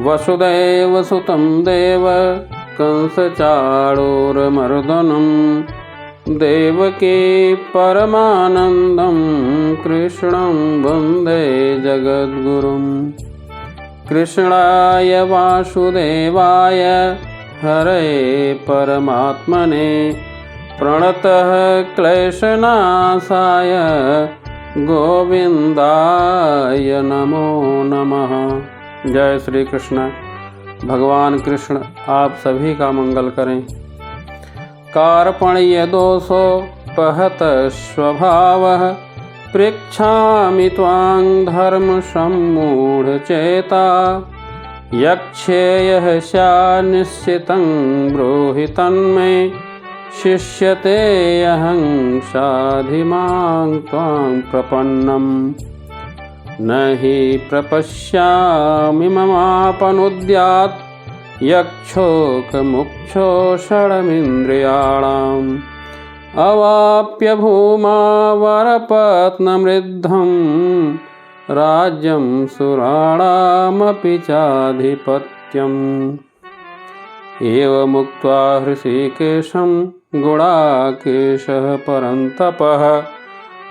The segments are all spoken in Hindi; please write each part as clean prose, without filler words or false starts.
वसुदेवसुतं देव कंसचाणूरमर्दनं देवकी परमानन्दं कृष्णं वन्दे जगद्गुरुं। कृष्णाय वासुदेवाय हरे परमात्मने प्रणतः क्लेशनाशाय गोविंदाय नमो नमः। जय श्री कृष्ण। भगवान कृष्ण आप सभी का मंगल करें। कार्पण्य दोषोपहत स्वभावः पृच्छामि त्वां धर्म सम्मूढचेता यक्षेयः स्यान्निश्चितं ब्रूहि तन्मे शिष्यतेऽहं साधिमां त्वां प्रपन्नम् न हि प्रपश्यामि ममापनुद्यात् यक्षोकमुक्षो षडमिन्द्रियाणाम् अवाप्य भूमा वरपत्नमृद्धं राज्यं सुराणामपि चाधिपत्यम्। एवमुक्त्वा हृषीकेशं गुडाकेशः परन्तपः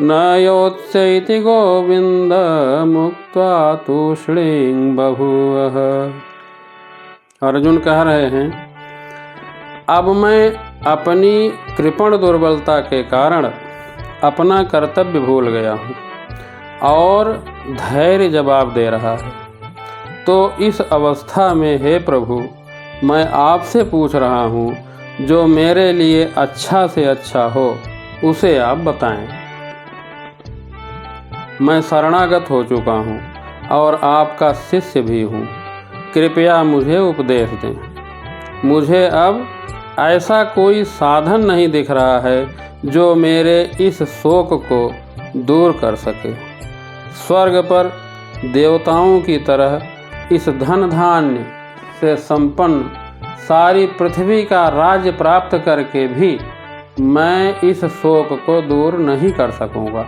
न योत्स्यैति गोविन्द मुक्त्वा तूष्णीं बभूवः। अर्जुन कह रहे हैं, अब मैं अपनी कृपण दुर्बलता के कारण अपना कर्तव्य भूल गया हूँ और धैर्य जवाब दे रहा है। तो इस अवस्था में हे प्रभु, मैं आपसे पूछ रहा हूँ, जो मेरे लिए अच्छा से अच्छा हो उसे आप बताएं। मैं शरणागत हो चुका हूँ और आपका शिष्य भी हूँ, कृपया मुझे उपदेश दें। मुझे अब ऐसा कोई साधन नहीं दिख रहा है जो मेरे इस शोक को दूर कर सके। स्वर्ग पर देवताओं की तरह इस धन धान्य से संपन्न सारी पृथ्वी का राज्य प्राप्त करके भी मैं इस शोक को दूर नहीं कर सकूँगा।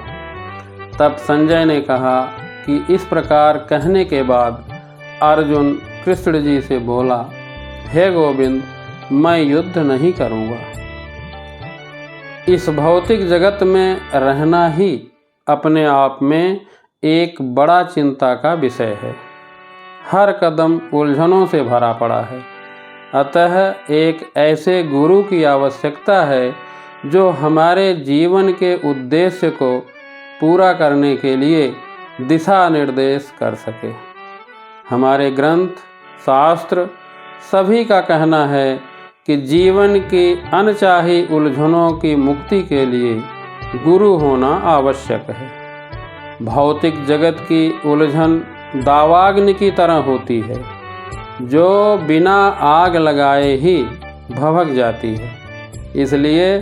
तब संजय ने कहा कि इस प्रकार कहने के बाद अर्जुन कृष्ण जी से बोला, हे गोविंद, मैं युद्ध नहीं करूँगा। इस भौतिक जगत में रहना ही अपने आप में एक बड़ा चिंता का विषय है। हर कदम उलझनों से भरा पड़ा है। अतः एक ऐसे गुरु की आवश्यकता है जो हमारे जीवन के उद्देश्य को पूरा करने के लिए दिशा निर्देश कर सके। हमारे ग्रंथ, शास्त्र सभी का कहना है कि जीवन की अनचाही उलझनों की मुक्ति के लिए गुरु होना आवश्यक है। भौतिक जगत की उलझन दावाग्नि की तरह होती है, जो बिना आग लगाए ही भभक जाती है। इसलिए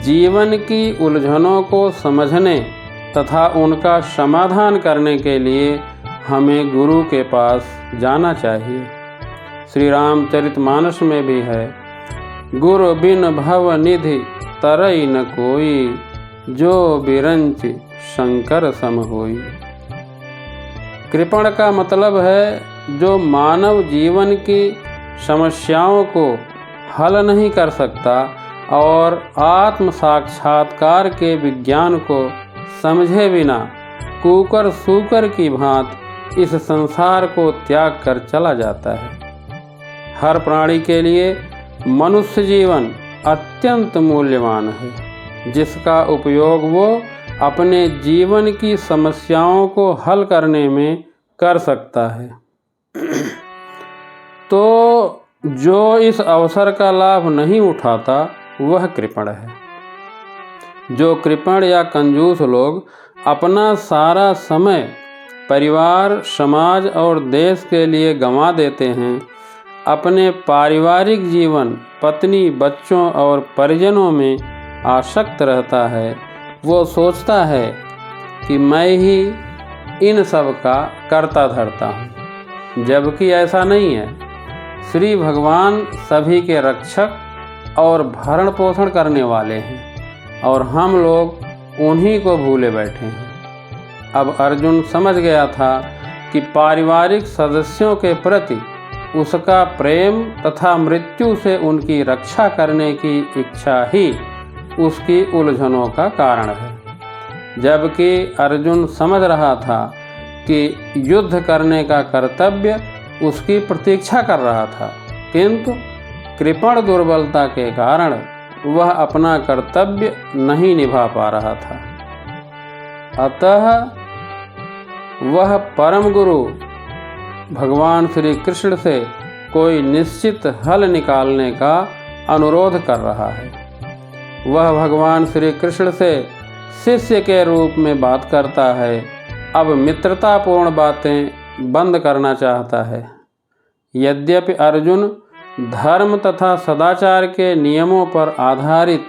जीवन की उलझनों को समझने तथा उनका समाधान करने के लिए हमें गुरु के पास जाना चाहिए। श्री रामचरितमानस में भी है, गुरु बिन भव निधि तरई न कोई, जो बिरंच शंकर सम होई। कृपण का मतलब है जो मानव जीवन की समस्याओं को हल नहीं कर सकता और आत्म साक्षात्कार के विज्ञान को समझे बिना कूकर सूकर की भांति इस संसार को त्याग कर चला जाता है। हर प्राणी के लिए मनुष्य जीवन अत्यंत मूल्यवान है, जिसका उपयोग वो अपने जीवन की समस्याओं को हल करने में कर सकता है। तो जो इस अवसर का लाभ नहीं उठाता वह कृपण है। जो कृपण या कंजूस लोग अपना सारा समय परिवार, समाज और देश के लिए गंवा देते हैं, अपने पारिवारिक जीवन, पत्नी, बच्चों और परिजनों में आसक्त रहता है, वो सोचता है कि मैं ही इन सब का कर्ता धर्ता हूँ, जबकि ऐसा नहीं है। श्री भगवान सभी के रक्षक और भरण पोषण करने वाले हैं और हम लोग उन्हीं को भूले बैठे हैं। अब अर्जुन समझ गया था कि पारिवारिक सदस्यों के प्रति उसका प्रेम तथा मृत्यु से उनकी रक्षा करने की इच्छा ही उसकी उलझनों का कारण है। जबकि अर्जुन समझ रहा था कि युद्ध करने का कर्तव्य उसकी प्रतीक्षा कर रहा था, किंतु कृपण दुर्बलता के कारण वह अपना कर्तव्य नहीं निभा पा रहा था। अतः वह परम गुरु भगवान श्री कृष्ण से कोई निश्चित हल निकालने का अनुरोध कर रहा है। वह भगवान श्री कृष्ण से शिष्य के रूप में बात करता है, अब मित्रतापूर्ण बातें बंद करना चाहता है। यद्यपि अर्जुन धर्म तथा सदाचार के नियमों पर आधारित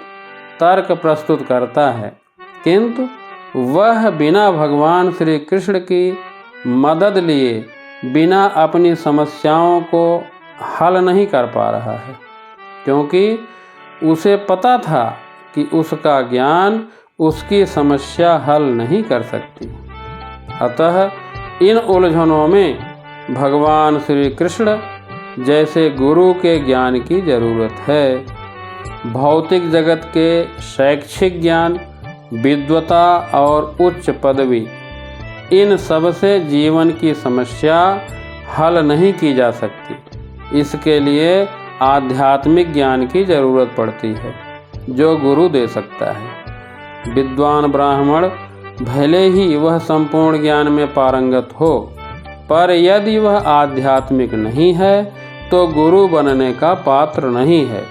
तर्क प्रस्तुत करता है, किंतु वह बिना भगवान श्री कृष्ण की मदद लिए बिना अपनी समस्याओं को हल नहीं कर पा रहा है, क्योंकि उसे पता था कि उसका ज्ञान उसकी समस्या हल नहीं कर सकती। अतः इन उलझनों में भगवान श्री कृष्ण जैसे गुरु के ज्ञान की जरूरत है। भौतिक जगत के शैक्षिक ज्ञान, विद्वता और उच्च पदवी, इन सब से जीवन की समस्या हल नहीं की जा सकती। इसके लिए आध्यात्मिक ज्ञान की जरूरत पड़ती है, जो गुरु दे सकता है। विद्वान ब्राह्मण भले ही वह संपूर्ण ज्ञान में पारंगत हो, पर यदि वह आध्यात्मिक नहीं है तो गुरु बनने का पात्र नहीं है।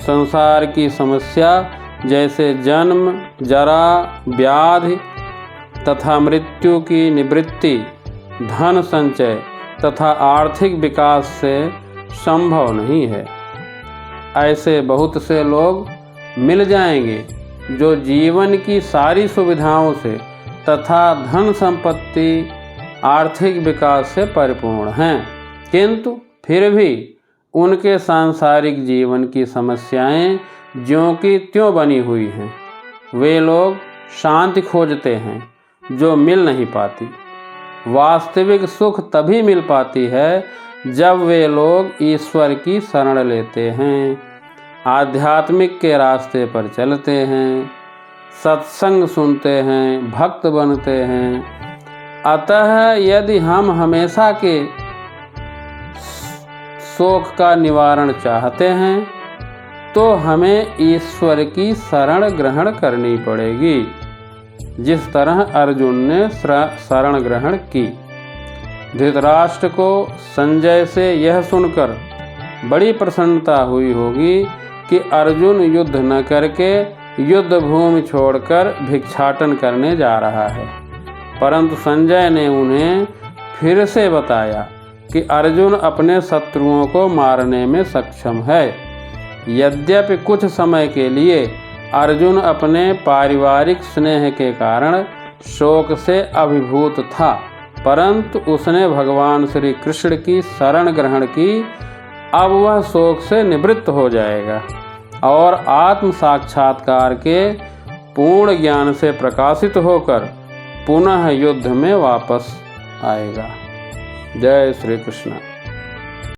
संसार की समस्या जैसे जन्म, जरा, व्याधि तथा मृत्यु की निवृत्ति, धन संचय तथा आर्थिक विकास से संभव नहीं है। ऐसे बहुत से लोग मिल जाएंगे जो जीवन की सारी सुविधाओं से तथा धन संपत्ति, आर्थिक विकास से परिपूर्ण हैं, किंतु फिर भी उनके सांसारिक जीवन की समस्याएं ज्यों की त्यों बनी हुई हैं। वे लोग शांति खोजते हैं जो मिल नहीं पाती। वास्तविक सुख तभी मिल पाती है जब वे लोग ईश्वर की शरण लेते हैं, आध्यात्मिक के रास्ते पर चलते हैं, सत्संग सुनते हैं, भक्त बनते हैं। अतः यदि हम हमेशा के शोक का निवारण चाहते हैं तो हमें ईश्वर की शरण ग्रहण करनी पड़ेगी, जिस तरह अर्जुन ने शरण ग्रहण की। धृतराष्ट्र को संजय से यह सुनकर बड़ी प्रसन्नता हुई होगी कि अर्जुन युद्ध न करके युद्ध भूमि छोड़कर भिक्षाटन करने जा रहा है। परंतु संजय ने उन्हें फिर से बताया कि अर्जुन अपने शत्रुओं को मारने में सक्षम है। यद्यपि कुछ समय के लिए अर्जुन अपने पारिवारिक स्नेह के कारण शोक से अभिभूत था, परंतु उसने भगवान श्री कृष्ण की शरण ग्रहण की। अब वह शोक से निवृत्त हो जाएगा और आत्म साक्षात्कार के पूर्ण ज्ञान से प्रकाशित होकर पुनः युद्ध में वापस आएगा। जय श्री कृष्ण।